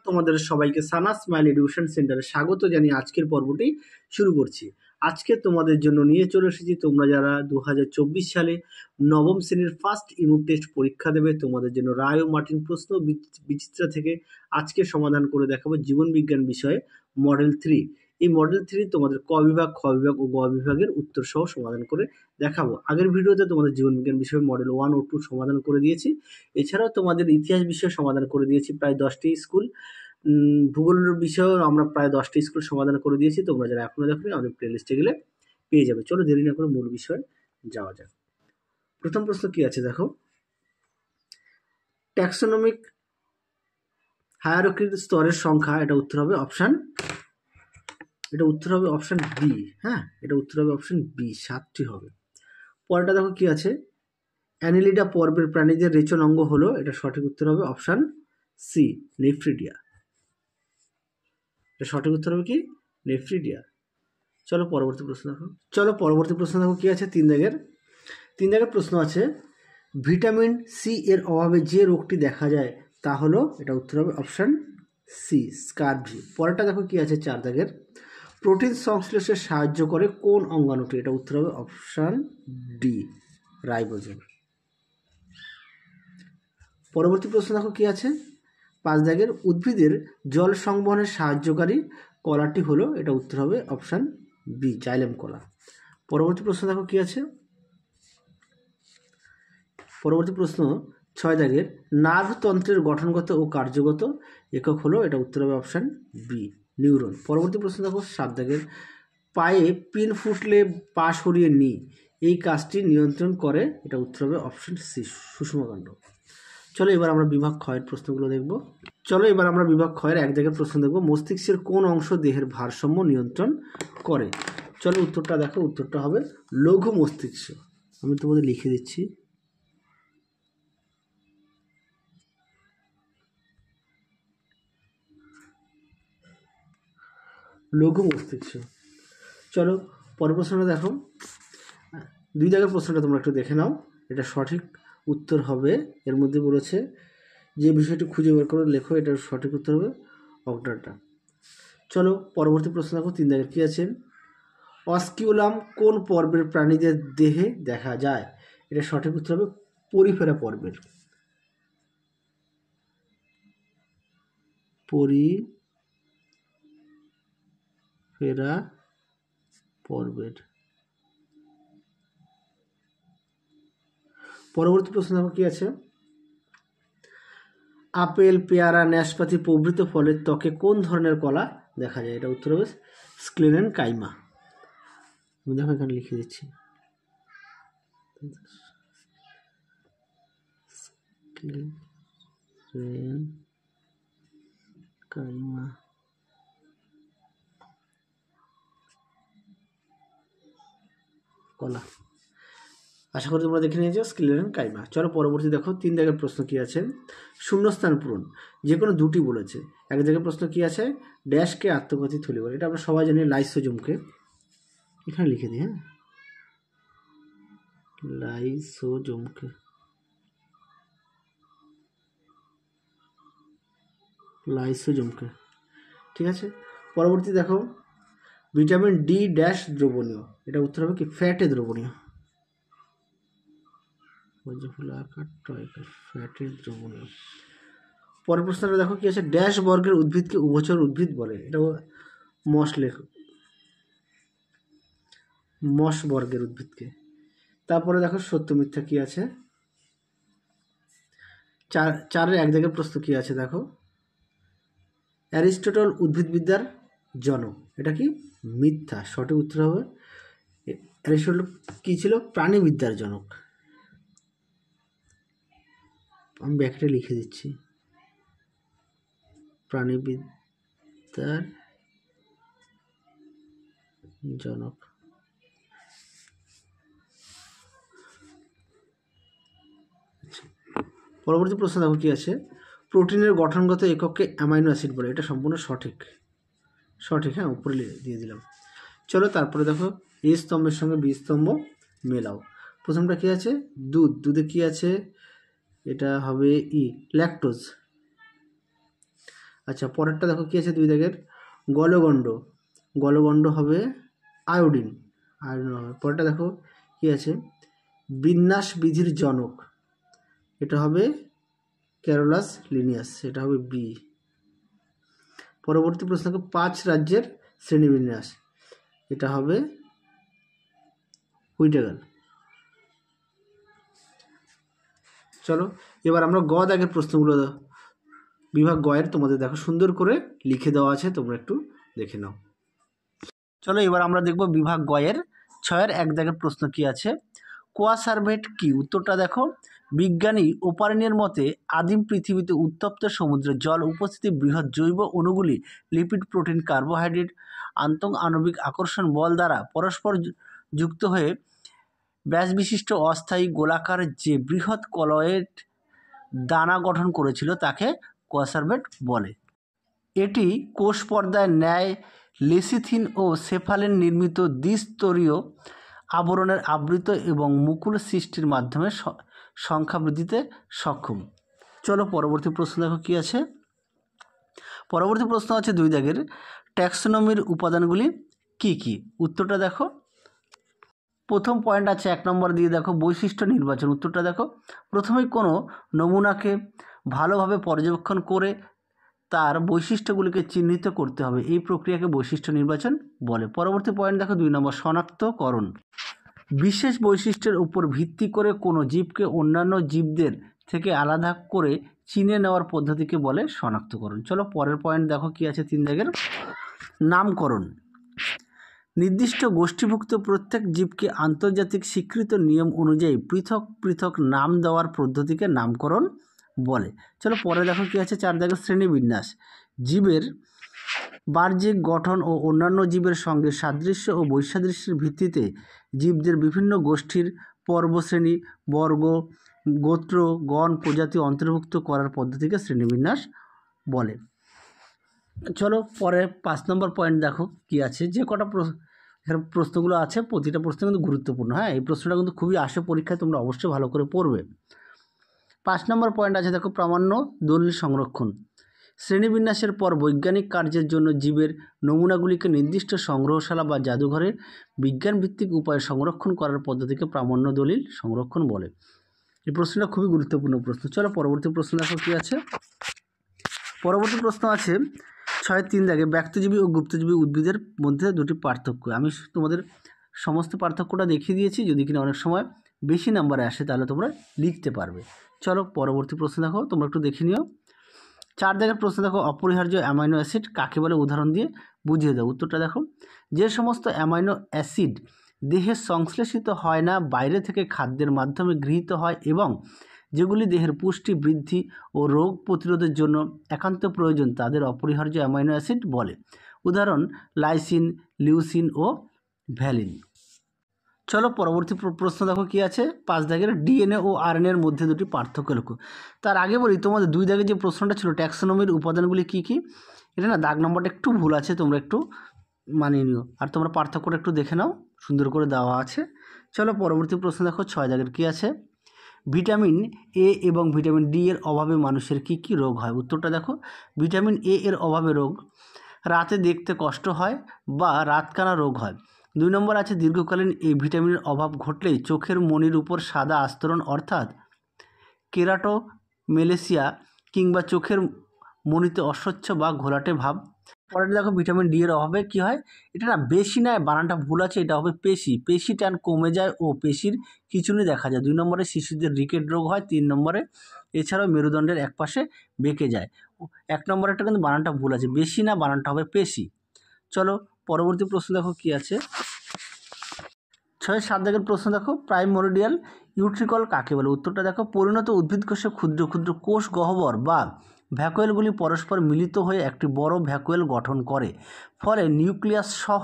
তোমাদের সবাইকে সানা smile education সেন্টারে স্বাগত জানিয়ে আজকের পর্বটি শুরু করছি। আজকে তোমাদের জন্য নিয়ে চলে এসেছি তোমরা যারা 2024 সালে নবম শ্রেণীর ফার্স্ট ইউনিট টেস্ট পরীক্ষা দেবে, তোমাদের জন্য রায় ও মার্টিন প্রশ্ন বিচিত্রা থেকে আজকে সমাধান করে দেখাবো জীবন বিজ্ঞান বিষয়ে মডেল 3। এই মডেল 3 তোমাদের ক বিভাগ, খ বিভাগ ও গ বিভাগের উত্তর সহ সমাধান করে দেখাবো। আগের ভিডিওতে তোমাদের জীবন বিজ্ঞান বিষয়ে মডেল 1 ও 2 সমাধান করে দিয়েছি। এছাড়াও তোমাদের ইতিহাস বিষয়ে সমাধান করে দিয়েছি প্রায় 10টি স্কুল। ভূগোলের বিষয়েও আমরা প্রায় 10টি স্কুল সমাধান করে দিয়েছি। তোমরা যারা এখনো দেখোনি আমাদের প্লেলিস্টে গেলে পেয়ে যাবে। চলো দেরি না করে মূল বিষয়ে যাওয়া যাক। প্রথম প্রশ্ন কি আছে দেখো, ট্যাক্সোনমিক হায়ারার্কির স্তরের সংখ্যা, এটা উত্তর হবে অপশন বি। হ্যাঁ, এটা উত্তর হবে অপশন বি, 7টি হবে। পরেরটা দেখো কি আছে, অ্যানিলিডা পর্বের প্রাণীদের রেচন অঙ্গ হলো, এটা সঠিক উত্তর হবে অপশন সি, নেফ্রিডিয়া। এটা সঠিক উত্তর হবে কি, নেফ্রিডিয়া। চলো পরবর্তী প্রশ্ন দেখো কি আছে, 3 দাগের প্রশ্ন আছে, ভিটামিন সি এর অভাবে যে রোগটি দেখা যায় তা হলো, এটা উত্তর হবে অপশন সি, স্কারভি। পরেরটা দেখো কি আছে, 4 দাগের, প্রোটিন সংশ্লেষে সাহায্য করে কোন অঙ্গাণুটি, এটা উত্তর হবে অপশন ডি, রাইবোজোম। পরবর্তী প্রশ্ন দেখো কি আছে, 5 দাগের, উদ্ভিদের জল সংবহনে সাহায্যকারী কলাটি হলো, এটা উত্তর হবে অপশন বি, জাইলেম কলা। পরবর্তী প্রশ্ন দেখো কি আছে, 6 দাগের, নার্ভ তন্ত্রের গঠনগত ও কার্যগত একক হলো, এটা উত্তর হবে অপশন বি, নিউরন। পরবর্তী প্রশ্ন দেখো 7 দাগের, পায়ে পিন ফুটলে পা সরিয়ে নি, এই কাজটি নিয়ন্ত্রণ করে, এটা উত্তর হবে অপশন সি, সুষমাকাণ্ড। চলো এবার আমরা বিভাগ ক্ষয়ের প্রশ্নগুলো দেখব। 1 দাগের প্রশ্ন দেখব, মস্তিষ্কের কোন অংশ দেহের ভারসাম্য নিয়ন্ত্রণ করে। চলো উত্তরটা দেখো, উত্তরটা হবে লঘু মস্তিষ্ক। আমি তোমাদের লিখে দিচ্ছি, লঘু মস্তিষ্ক। চলো পরের প্রশ্নটা দেখো, 2 দাগের প্রশ্নটা তোমরা একটু দেখে নাও, এটা সঠিক উত্তর হবে, এর মধ্যে বলেছে যে বিষয়টি খুঁজে বের করে লেখো, এটার সঠিক উত্তর হবে অগ্রাটা। চলো পরবর্তী প্রশ্ন দেখো, 3 দাগের কি আছে, অস্কিউলাম কোন পর্বের প্রাণীদের দেহে দেখা যায়, এটা সঠিক উত্তর হবে পরিফেরা পর্বের, পরিফেরা পর্বের। পরবর্তী প্রশ্ন দেখো কি আছে, আপেল, পেয়ারা, নাশপাতি প্রভৃতি ফলের ত্বকে কোন ধরনের কলা দেখা যায়, এটা উত্তর হবে স্ক্লেরেন কাইমা। আমি দেখো এখানে লিখে দিচ্ছি, স্ক্লেরেন কাইমা কলা। আশা করি তোমরা দেখে নিয়েছো স্ক্লেরেন কাইমা। চলো পরবর্তী দেখো, 3 দাগের প্রশ্ন কি আছে, শূন্যস্থান পূরণ, যে কোনো দুটি বলেছে। 1 দাগের প্রশ্ন কি আছে, ড্যাশকে আত্মঘাতী থলি বলে, এটা আমরা সবাই জানি লাইসোজোমকে, এখানে লিখে দিই, হ্যাঁ, লাইসোজোমকে, ঠিক আছে। পরবর্তী দেখো, ভিটামিন ডি ড্যাশ দ্রবণীয়, এটা উত্তর হবে কি, ফ্যাটে দ্রবণীয়, ফ্যাটে দ্রবণীয়। পরের প্রশ্নটা দেখো কি আছে, ড্যাশ বর্গের উদ্ভিদকে উভচর উদ্ভিদ বলে, এটা মশ বর্গের উদ্ভিদকে। তারপরে দেখো সত্য মিথ্যা কি আছে, 4-এর 1 দাগের প্রশ্ন কি আছে দেখো, অ্যারিস্টটল উদ্ভিদবিদ্যার জনক, এটা কি মিথ্যা, সঠিক উত্তর হবে, অ্যারিস্টটল কি ছিল, প্রাণীবিদ্যার জনক। আমি ব্যাখ্যাটা লিখে দিচ্ছি, প্রাণীবিদ্যার জনক। পরবর্তী প্রশ্ন দেখো কি আছে, প্রোটিনের গঠনগত এককে অ্যামাইনো অ্যাসিড বলে, এটা সম্পূর্ণ সঠিক, হ্যাঁ, উপরে দিয়ে দিলাম। চলো তারপরে দেখো, এ স্তম্ভের সঙ্গে বি স্তম্ভ মেলাও। প্রথমটা কি আছে, দুধে কি আছে, এটা হবে ই, ল্যাকটোজ। আচ্ছা, পরেরটা দেখো কী আছে 2 দাগের, গলগণ্ড। গলগণ্ড হবে আয়োডিন, আয়োডিন হবে। পরেরটা দেখো কী আছে, বিন্যাস বিধির জনক, এটা হবে ক্যারোলাস লিনিয়াস, এটা হবে বি। পরবর্তী প্রশ্ন দেখো 5 রাজ্যের শ্রেণীবিন্যাস, এটা হবে হুইটেগার। চলো এবার আমরা গ দাগের প্রশ্নগুলো বিভাগ গয়ের তোমাদের দেখো সুন্দর করে লিখে দেওয়া আছে, তোমরা একটু দেখে নাও। চলো এবার আমরা দেখব বিভাগ গয়ের 6-এর 1 দাগের প্রশ্ন কি আছে, কোয়াসারভেট কি? উত্তরটা দেখো, বিজ্ঞানী ওপারেনের মতে আদিম পৃথিবীতে উত্তপ্ত সমুদ্রের জল উপস্থিতি বৃহৎ জৈব অণুগুলি লিপিড, প্রোটিন, কার্বোহাইড্রেট আন্তঃআণবিক আকর্ষণ বল দ্বারা পরস্পর যুক্ত হয়ে ব্যাস বিশিষ্ট অস্থায়ী গোলাকার যে বৃহৎ কলয়েড দানা গঠন করেছিল তাকে কোয়াসারভেট বলে। এটি কোষ পর্দায় ন্যায় লেসিথিন ও সেফালিন নির্মিত দ্বিস্তরীয় আবরণের আবৃত এবং মুকুল সৃষ্টির মাধ্যমে সংখ্যা বৃদ্ধিতে সক্ষম। চলো পরবর্তী প্রশ্ন দেখো কী আছে। পরবর্তী প্রশ্ন আছে 2 দাগের, ট্যাক্সোনমির উপাদানগুলি কি কি? উত্তরটা দেখো, প্রথম পয়েন্ট আছে 1 নম্বর দিয়ে দেখো বৈশিষ্ট্য নির্বাচন। উত্তরটা দেখো, প্রথমেই কোনো নমুনাকে ভালোভাবে পর্যবেক্ষণ করে তার বৈশিষ্ট্যগুলিকে চিহ্নিত করতে হবে, এই প্রক্রিয়াকে বৈশিষ্ট্য নির্বাচন বলে। পরবর্তী পয়েন্ট দেখো 2 নম্বর, শনাক্তকরণ। বিশেষ বৈশিষ্ট্যের উপর ভিত্তি করে কোনো জীবকে অন্যান্য জীবদের থেকে আলাদা করে চিনে নেওয়ার পদ্ধতিকে বলে শনাক্তকরণ। চলো পরের পয়েন্ট দেখো কি আছে 3 দাগের, নামকরণ। নির্দিষ্ট গোষ্ঠীভুক্ত প্রত্যেক জীবকে আন্তর্জাতিক স্বীকৃত নিয়ম অনুযায়ী পৃথক পৃথক নাম দেওয়ার পদ্ধতিকে নামকরণ বলে। চলো পরে দেখো কি আছে 4 দাগের, শ্রেণীবিন্যাস। জীবের বাহ্যিক গঠন ও অন্যান্য জীবের সঙ্গে সাদৃশ্য ও বৈসাদৃশ্যের ভিত্তিতে জীবদের বিভিন্ন গোষ্ঠীর পর্বশ্রেণী, বর্গ, গোত্র, গণ, প্রজাতি অন্তর্ভুক্ত করার পদ্ধতিকে শ্রেণীবিন্যাস বলে। চলো পরে 5 নম্বর পয়েন্ট দেখো কি আছে, যে কটা এখানে প্রশ্নগুলো আছে প্রতিটা প্রশ্ন কিন্তু গুরুত্বপূর্ণ। হ্যাঁ, এই প্রশ্নটা কিন্তু খুবই আসে পরীক্ষায়, তোমরা অবশ্যই ভালো করে পড়বে। 5 নম্বর পয়েন্ট আছে দেখো, প্রামাণ্য দলিল সংরক্ষণ। শ্রেণীবিন্যাসের পর বৈজ্ঞানিক কার্যের জন্য জীবের নমুনাগুলিকে নির্দিষ্ট সংগ্রহশালা বা জাদুঘরে বিজ্ঞানভিত্তিক উপায়ে সংরক্ষণ করার পদ্ধতিকে প্রামাণ্য দলিল সংরক্ষণ বলে। এই প্রশ্নটা খুবই গুরুত্বপূর্ণ প্রশ্ন। চলো পরবর্তী প্রশ্ন দেখো কী আছে। পরবর্তী প্রশ্ন আছে 6-3 দাগে, ব্যক্তজীবী ও গুপ্তজীবী উদ্ভিদের মধ্যে দুটি পার্থক্য। আমি তোমাদের সমস্ত পার্থক্যটা দেখিয়ে দিয়েছি, যদি কিনা অনেক সময় বেশি নাম্বারে আসে তাহলে তোমরা লিখতে পারবে। চলো পরবর্তী প্রশ্ন দেখো, তোমরা একটু দেখে নিও। 4 দাগের প্রশ্ন দেখো, অপরিহার্য অ্যামাইনো অ্যাসিড কাকে বলে, উদাহরণ দিয়ে বুঝিয়ে দাও। উত্তরটা দেখো, যে সমস্ত অ্যামাইনো অ্যাসিড দেহে সংশ্লেষিত হয় না, বাইরে থেকে খাদ্যের মাধ্যমে গৃহীত হয় এবং যেগুলি দেহের পুষ্টি, বৃদ্ধি ও রোগ প্রতিরোধের জন্য একান্ত প্রয়োজন তাদের অপরিহার্য অ্যামাইনো অ্যাসিড বলে। উদাহরণ লাইসিন, লিউসিন ও ভ্যালিন। চলো পরবর্তী প্রশ্ন দেখো কি আছে 5 দাগের, ডিএনএ ও আরএনএর মধ্যে দুটি পার্থক্য লেখো। তার আগে বলি, তোমাদের 2 দাগের যে প্রশ্নটা ছিল ট্যাক্সোনমির উপাদানগুলি কি কি, এটা না দাগ নম্বরটা একটু ভুল আছে, তোমরা একটু মানিয়ে নিও, আর তোমরা পার্থক্যটা একটু দেখে নাও, সুন্দর করে দেওয়া আছে। চলো পরবর্তী প্রশ্ন দেখো 6 দাগের কি আছে, ভিটামিন এ এবং ভিটামিন ডি এর অভাবে মানুষের কি কি রোগ হয়। উত্তরটা দেখো, ভিটামিন এ এর অভাবে রোগ, রাতে দেখতে কষ্ট হয় বা রাতকানা রোগ হয়। 2 নম্বর আছে, দীর্ঘকালীন এই ভিটামিনের অভাব ঘটলেই চোখের মণির উপর সাদা আস্তরণ অর্থাৎ কেরাটোমেলেসিয়া কিংবা চোখের মণিতে অস্বচ্ছ বা ঘোলাটে ভাব। পরেরটা দেখো, ভিটামিন ডি এর অভাবে কি হয়, এটা না বেশি নয়, বানানটা ভুল আছে, এটা হবে পেশি, পেশি টান কমে যায় ও পেশির খিঁচুনি দেখা যায়। 2 নম্বরে শিশুদের রিকেট রোগ হয়। 3 নম্বরে এছাড়াও মেরুদণ্ডের একপাশে বেঁকে যায়। 1 নম্বরেরটা কিন্তু বানানটা ভুল আছে, বেশি না, বানানটা হবে পেশি। চলো পরবর্তী প্রশ্ন দেখো কি আছে, 6-7 দাগের প্রশ্ন দেখো, প্রাইমোরডিয়াল ইউট্রিকল কাকে বলে। উত্তরটা দেখো, পরিণত উদ্ভিদ কোষে ক্ষুদ্র ক্ষুদ্র কোষ গহ্বর বা ভ্যাকুয়েলগুলি পরস্পর মিলিত হয়ে একটি বড় ভ্যাকুয়েল গঠন করে, ফলে নিউক্লিয়াস সহ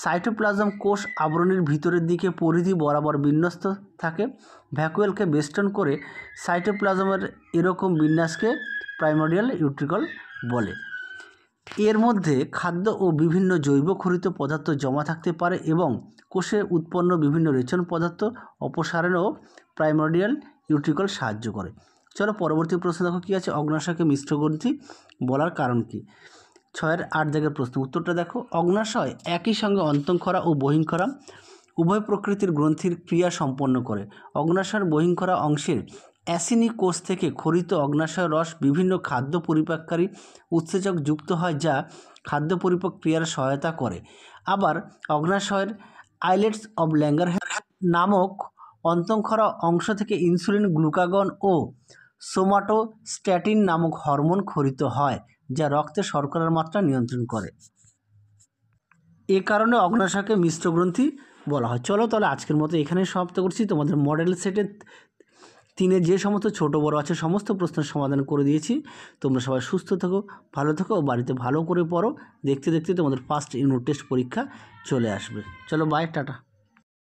সাইটোপ্লাজম কোষ আবরণের ভিতরের দিকে পরিধি বরাবর বিন্যস্ত থাকে। ভ্যাকুয়েলকে বেষ্টন করে সাইটোপ্লাজমের এরকম বিন্যাসকে প্রাইমোরডিয়াল ইউট্রিকল বলে। এর মধ্যে খাদ্য ও বিভিন্ন জৈব খরিত পদার্থ জমা থাকতে পারে এবং কোষে উৎপন্ন বিভিন্ন রেচন পদার্থ অপসারণেও প্রাইমোরডিয়াল ইউট্রিকল সাহায্য করে। চলো পরবর্তী প্রশ্ন দেখো কী আছে, অগ্নাশয়কে মিশ্র গ্রন্থি বলার কারণ কী। 6-8 দাগের প্রশ্ন উত্তরটা দেখো। অগ্নাশয় একই সঙ্গে অন্তঃক্ষরা ও বহিঃক্ষরা উভয় প্রকৃতির গ্রন্থির ক্রিয়া সম্পন্ন করে। অগ্নাশয়ের বহিঃক্ষরা অংশের অ্যাসিনি কোষ থেকে খরিত অগ্নাশয় রস বিভিন্ন খাদ্য পরিপাককারী উৎসেচক যুক্ত হয়, যা খাদ্য পরিপাক ক্রিয়ার সহায়তা করে। আবার অগ্নাশয়ের আইলেটস অব ল্যাঙ্গারহ্যান্স নামক অন্তঃক্ষরা অংশ থেকে ইনসুলিন, গ্লুকাগন ও সোমাটোস্ট্যাটিন নামক হরমোন খরিত হয়, যা রক্তে শর্করার মাত্রা নিয়ন্ত্রণ করে। এ কারণে অগ্নাশয়কে মিশ্র গ্রন্থি বলা হয়। চলো তাহলে আজকের মতো এখানেই সমাপ্ত করছি। তোমাদের মডেল সেটের 3 যে সমস্ত ছোট বড় আছে সমস্ত প্রশ্নের সমাধান করে দিয়েছি। তোমরা সবাই সুস্থ থাকো, ভালো থাকো ও বাড়িতে ভালো করে পড়ো। দেখতে দেখতে তোমাদের ফার্স্ট ইউনিট টেস্ট পরীক্ষা চলে আসবে। চলো বাই, টাটা।